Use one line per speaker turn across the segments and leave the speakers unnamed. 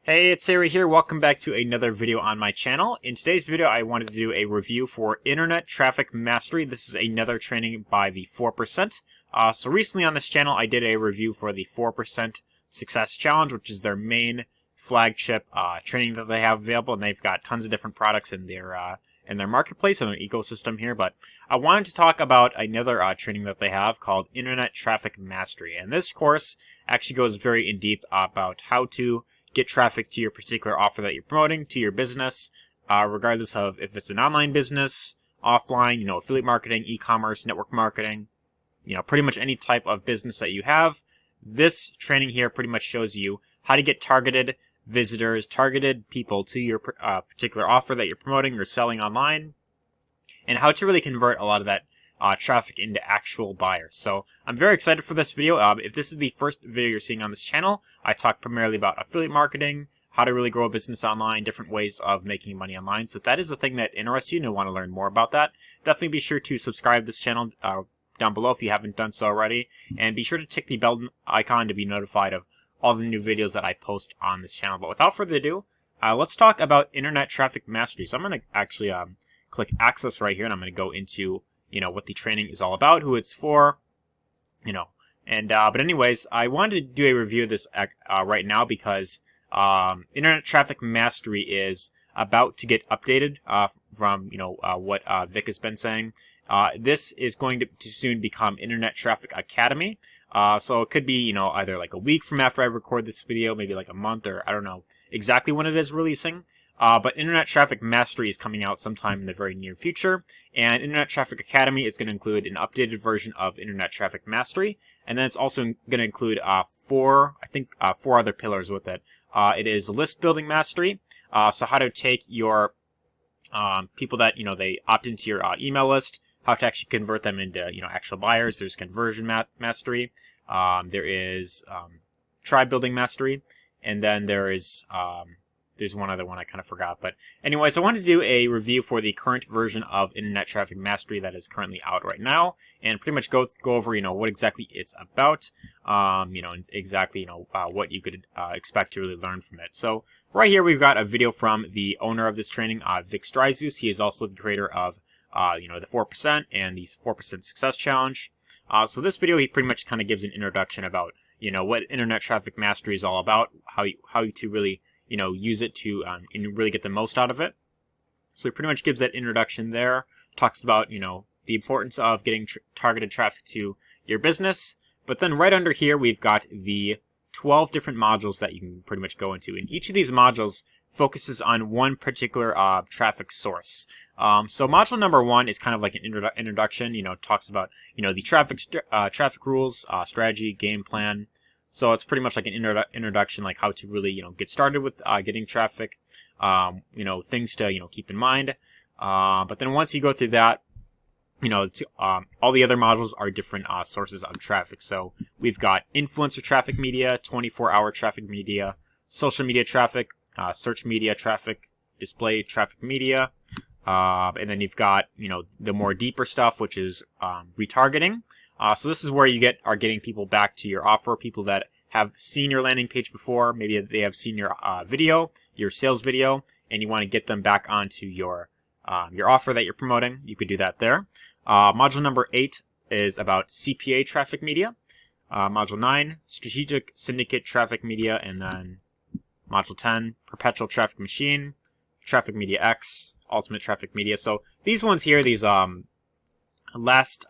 Hey, it's Arie here. Welcome back to another video on my channel. In today's video, I wanted to do a review for Internet Traffic Mastery. This is another training by the 4%. So recently on this channel, I did a review for the 4% Success Challenge, which is their main flagship training that they have available, and they've got tons of different products in their marketplace and their ecosystem here. But I wanted to talk about another training that they have called Internet Traffic Mastery, and this course actually goes very in deep about how to get traffic to your particular offer that you're promoting, to your business, regardless of if it's an online business, offline, affiliate marketing, e-commerce, network marketing, pretty much any type of business that you have. This training here pretty much shows you how to get targeted visitors, targeted people to your particular offer that you're promoting or selling online, and how to really convert a lot of that traffic into actual buyers. So I'm very excited for this video. If this is the first video you're seeing on this channel, I talk primarily about affiliate marketing, how to really grow a business online, different ways of making money online. So if that is a thing that interests you and you want to learn more about that, definitely be sure to subscribe to this channel down below if you haven't done so already. And be sure to tick the bell icon to be notified of all the new videos that I post on this channel. But without further ado, let's talk about Internet Traffic Mastery. So I'm going to actually click Access right here, and I'm going to go into what the training is all about, who it's for, but anyways, I wanted to do a review of this right now because Internet Traffic Mastery is about to get updated from what Vic has been saying. This is going to soon become Internet Traffic Academy. So it could be either like a week from after I record this video, maybe like a month, or I don't know exactly when it is releasing. But Internet Traffic Mastery is coming out sometime in the very near future, and Internet Traffic Academy is going to include an updated version of Internet Traffic Mastery, and then it's also going to include four other pillars with it. It is List Building Mastery, so how to take your people that they opt into your email list, how to actually convert them into actual buyers. There's Conversion Mastery, there is Tribe Building Mastery, and then there's one other one I kind of forgot. But anyways, I wanted to do a review for the current version of Internet Traffic Mastery that is currently out right now, and pretty much go over what exactly it's about, and exactly what you could expect to really learn from it. So right here we've got a video from the owner of this training, Vic Stryzus. He is also the creator of the 4% and the 4% Success Challenge. So this video, he pretty much kind of gives an introduction about what Internet Traffic Mastery is all about, how to really use it to and really get the most out of it. So he pretty much gives that introduction there, talks about, the importance of getting targeted traffic to your business. But then right under here, we've got the 12 different modules that you can pretty much go into. And each of these modules focuses on one particular traffic source. So module number 1 is kind of like an introduction, talks about, the traffic rules, strategy, game plan. So it's pretty much like an introduction, like how to really, get started with getting traffic, things to, keep in mind. But then once you go through that, all the other modules are different sources of traffic. So we've got influencer traffic media, 24-hour traffic media, social media traffic, search media traffic, display traffic media. And then you've got, the more deeper stuff, which is retargeting. So this is where you are getting people back to your offer, people that have seen your landing page before. Maybe they have seen your video, your sales video, and you want to get them back onto your offer that you're promoting. You could do that there. Module number 8 is about CPA traffic media. Module 9, strategic syndicate traffic media, and then module 10, perpetual traffic machine, traffic media X, ultimate traffic media. So these ones here, these last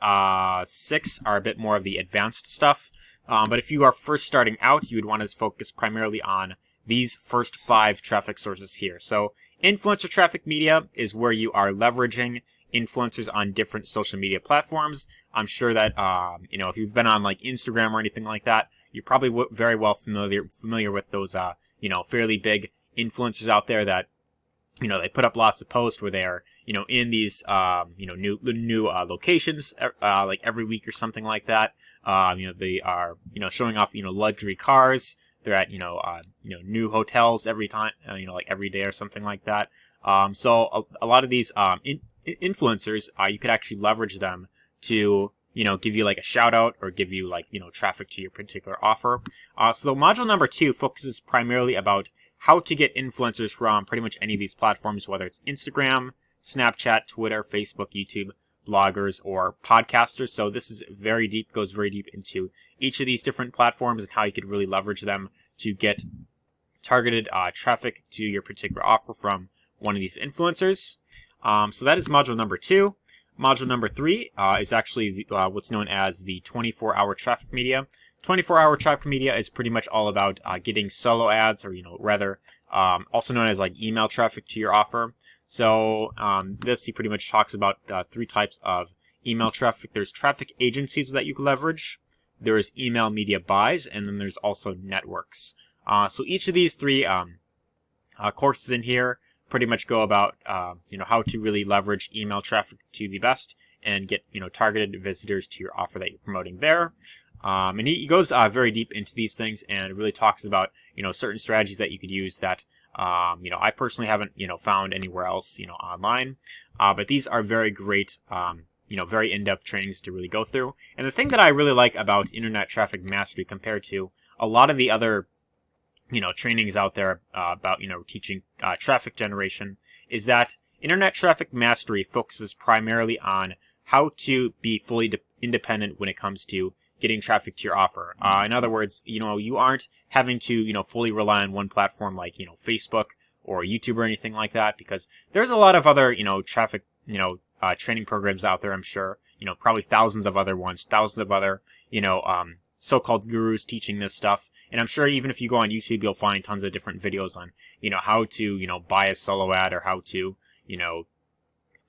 6 are a bit more of the advanced stuff, but if you are first starting out, you would want to focus primarily on these first 5 traffic sources here. So influencer traffic media is where you are leveraging influencers on different social media platforms. I'm sure that if you've been on like Instagram or anything like that, you're probably very well familiar with those fairly big influencers out there that they put up lots of posts where they are, in these, new locations, like every week or something like that. They are, showing off, luxury cars. They're at, new hotels every time, like every day or something like that. So a lot of these influencers, you could actually leverage them to, give you like a shout out or give you like, traffic to your particular offer. So module number 2 focuses primarily about how to get influencers from pretty much any of these platforms, whether it's Instagram, Snapchat, Twitter, Facebook, YouTube, bloggers, or podcasters. So this is very deep, goes very deep into each of these different platforms and how you could really leverage them to get targeted traffic to your particular offer from one of these influencers. So that is module number 2. Module number 3 is actually what's known as the 24-hour traffic media. 24-hour traffic media is pretty much all about getting solo ads, or rather, also known as like email traffic to your offer. So this, he pretty much talks about 3 types of email traffic. There's traffic agencies that you can leverage. There's email media buys, and then there's also networks. So each of these 3 courses in here pretty much go about how to really leverage email traffic to the best and get targeted visitors to your offer that you're promoting there. And he goes very deep into these things and really talks about certain strategies that you could use that I personally haven't found anywhere else online. But these are very great very in-depth trainings to really go through. And the thing that I really like about Internet Traffic Mastery compared to a lot of the other trainings out there about teaching traffic generation is that Internet Traffic Mastery focuses primarily on how to be fully independent when it comes to getting traffic to your offer. In other words, you aren't having to fully rely on one platform like Facebook or YouTube or anything like that, because there's a lot of other traffic training programs out there. I'm sure probably thousands of other ones, thousands of other so-called gurus teaching this stuff. And I'm sure even if you go on YouTube, you'll find tons of different videos on how to buy a solo ad, or how to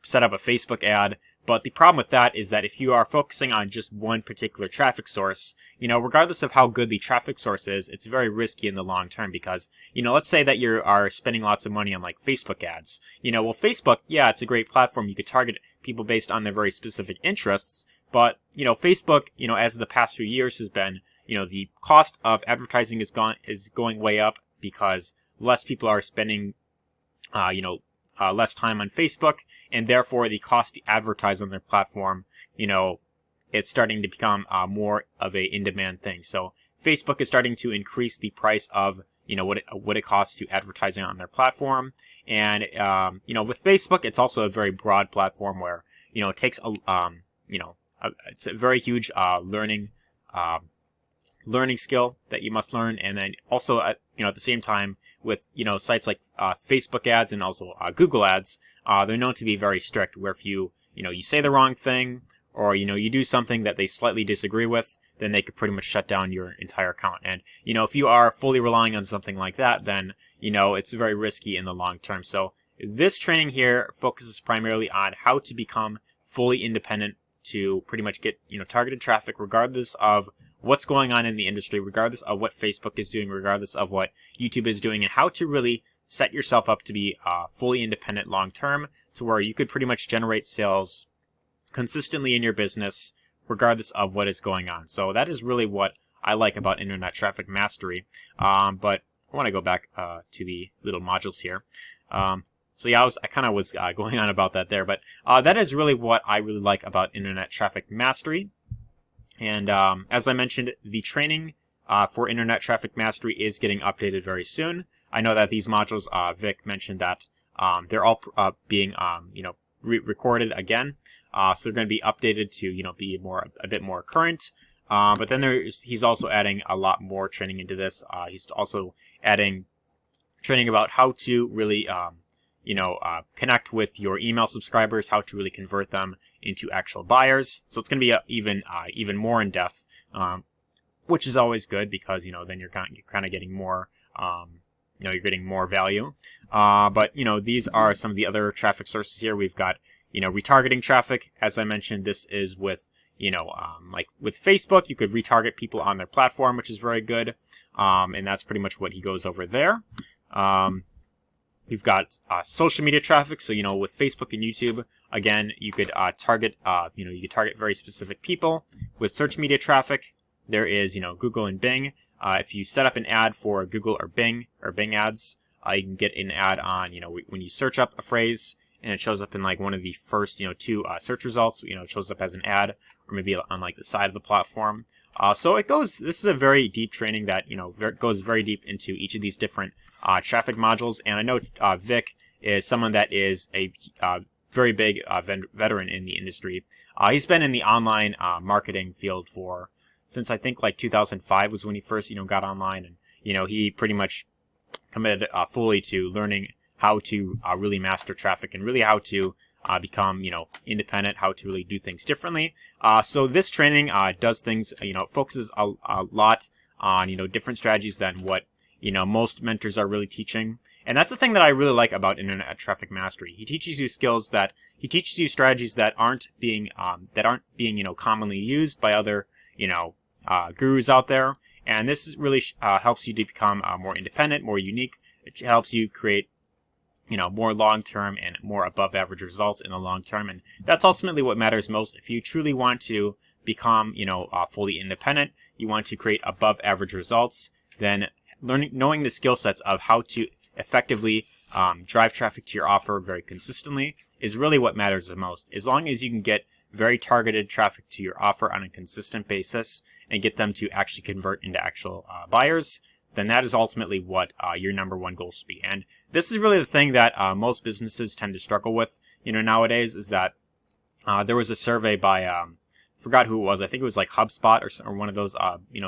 set up a Facebook ad. But the problem with that is that if you are focusing on just one particular traffic source, regardless of how good the traffic source is, it's very risky in the long term, because, let's say that you are spending lots of money on like Facebook ads. Well, Facebook, yeah, it's a great platform. You could target people based on their very specific interests. But, Facebook, as the past few years has been, the cost of advertising is going way up, because less people are spending, less time on Facebook, and therefore the cost to advertise on their platform, it's starting to become more of a in-demand thing. So Facebook is starting to increase the price of, what it costs to advertising on their platform. And, with Facebook, it's also a very broad platform where, it takes it's a very huge learning skill that you must learn. And then also at the same time with sites like Facebook ads and also Google ads, they're known to be very strict, where if you say the wrong thing, or you do something that they slightly disagree with, then they could pretty much shut down your entire account. And if you are fully relying on something like that, then it's very risky in the long term. So this training here focuses primarily on how to become fully independent to pretty much get targeted traffic, regardless of what's going on in the industry, regardless of what Facebook is doing, regardless of what YouTube is doing, and how to really set yourself up to be fully independent long term, to where you could pretty much generate sales consistently in your business regardless of what is going on. So that is really what I like about Internet Traffic Mastery. But I want to go back to the little modules here. So yeah, I kind of was going on about that there, but that is really what I really like about Internet Traffic Mastery. And as I mentioned, the training for Internet Traffic Mastery is getting updated very soon. I know that these modules, Vic mentioned that they're all being recorded again, so they're going to be updated to be a bit more current. But then he's also adding a lot more training into this. He's also adding training about how to really connect with your email subscribers, how to really convert them into actual buyers. So it's going to be even more in depth, which is always good, because then you're kind of getting more you're getting more value. But these are some of the other traffic sources here. We've got retargeting traffic. As I mentioned, this is with like with Facebook, you could retarget people on their platform, which is very good. And that's pretty much what he goes over there. You've got social media traffic. So, with Facebook and YouTube, again, you could target, you could target very specific people. With search media traffic, there is, Google and Bing. If you set up an ad for Google or Bing ads, you can get an ad on, when you search up a phrase and it shows up in like one of the first, two search results, it shows up as an ad, or maybe on like the side of the platform. So this is a very deep training that, goes very deep into each of these different traffic modules. And I know Vic is someone that is a very big veteran in the industry. He's been in the online marketing field since I think like 2005 was when he first got online, and he pretty much committed fully to learning how to really master traffic and really how to become independent, how to really do things differently. So this training does things, focuses a lot on different strategies than what most mentors are really teaching. And that's the thing that I really like about internet traffic mastery. He teaches you strategies that aren't being commonly used by other gurus out there. And this really helps you to become more independent, more unique. It helps you create more long-term and more above-average results in the long term. And that's ultimately what matters most. If you truly want to become fully independent, you want to create above-average results, then knowing the skill sets of how to effectively drive traffic to your offer very consistently is really what matters the most. As long as you can get very targeted traffic to your offer on a consistent basis and get them to actually convert into actual buyers, then that is ultimately what your number one goal should be. And this is really the thing that most businesses tend to struggle with nowadays, is that there was a survey by forgot who it was. I think it was like HubSpot or one of those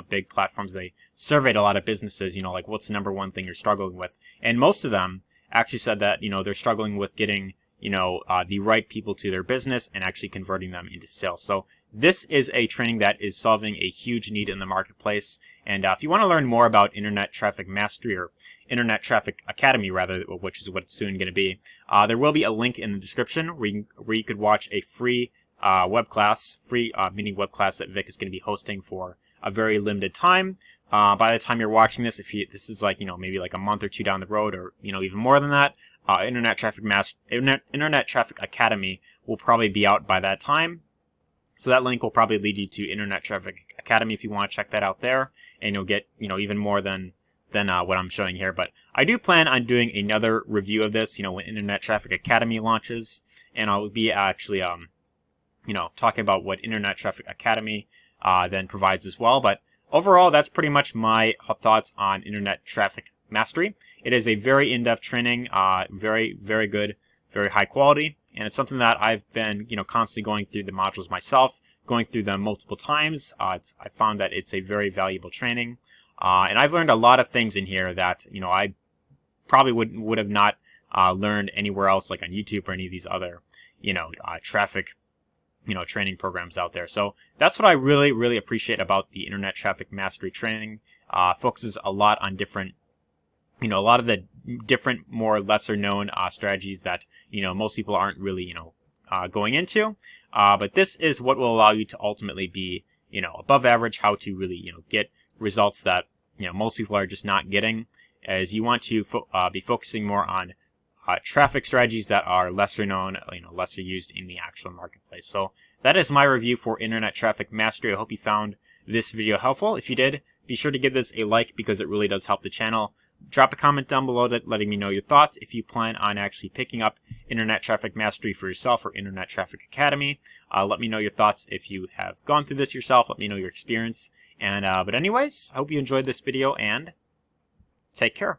big platforms. They surveyed a lot of businesses, like what's the number one thing you're struggling with, and most of them actually said that they're struggling with getting the right people to their business and actually converting them into sales. So this is a training that is solving a huge need in the marketplace. And if you want to learn more about Internet Traffic Mastery, or Internet Traffic Academy rather, which is what it's soon going to be, there will be a link in the description where you could watch a free mini web class that Vic is going to be hosting for a very limited time. By the time you're watching this, this is like maybe like a month or two down the road, or even more than that, Internet Traffic Academy will probably be out by that time. So that link will probably lead you to Internet Traffic Academy if you want to check that out there, and you'll get even more than what I'm showing here. But I do plan on doing another review of this when Internet Traffic Academy launches, and I'll be actually talking about what Internet Traffic Academy then provides as well. But overall, that's pretty much my thoughts on Internet Traffic Mastery. It is a very in-depth training, very, very good, very high quality, and it's something that I've been constantly going through the modules myself, going through them multiple times. I found that it's a very valuable training, and I've learned a lot of things in here that I probably would have not learned anywhere else, like on YouTube or any of these other traffic training programs out there. So that's what I really, really appreciate about the Internet Traffic Mastery training. Focuses a lot on different, a lot of the different, more lesser known strategies that most people aren't really going into. But this is what will allow you to ultimately be above average, how to really get results that most people are just not getting. As you want to be focusing more on traffic strategies that are lesser known, lesser used in the actual marketplace. So that is my review for Internet Traffic Mastery. I hope you found this video helpful. If you did, be sure to give this a like because it really does help the channel. Drop a comment down below letting me know your thoughts if you plan on actually picking up Internet Traffic Mastery for yourself or Internet Traffic Academy. Let me know your thoughts if you have gone through this yourself. Let me know your experience. And but anyways, I hope you enjoyed this video and take care.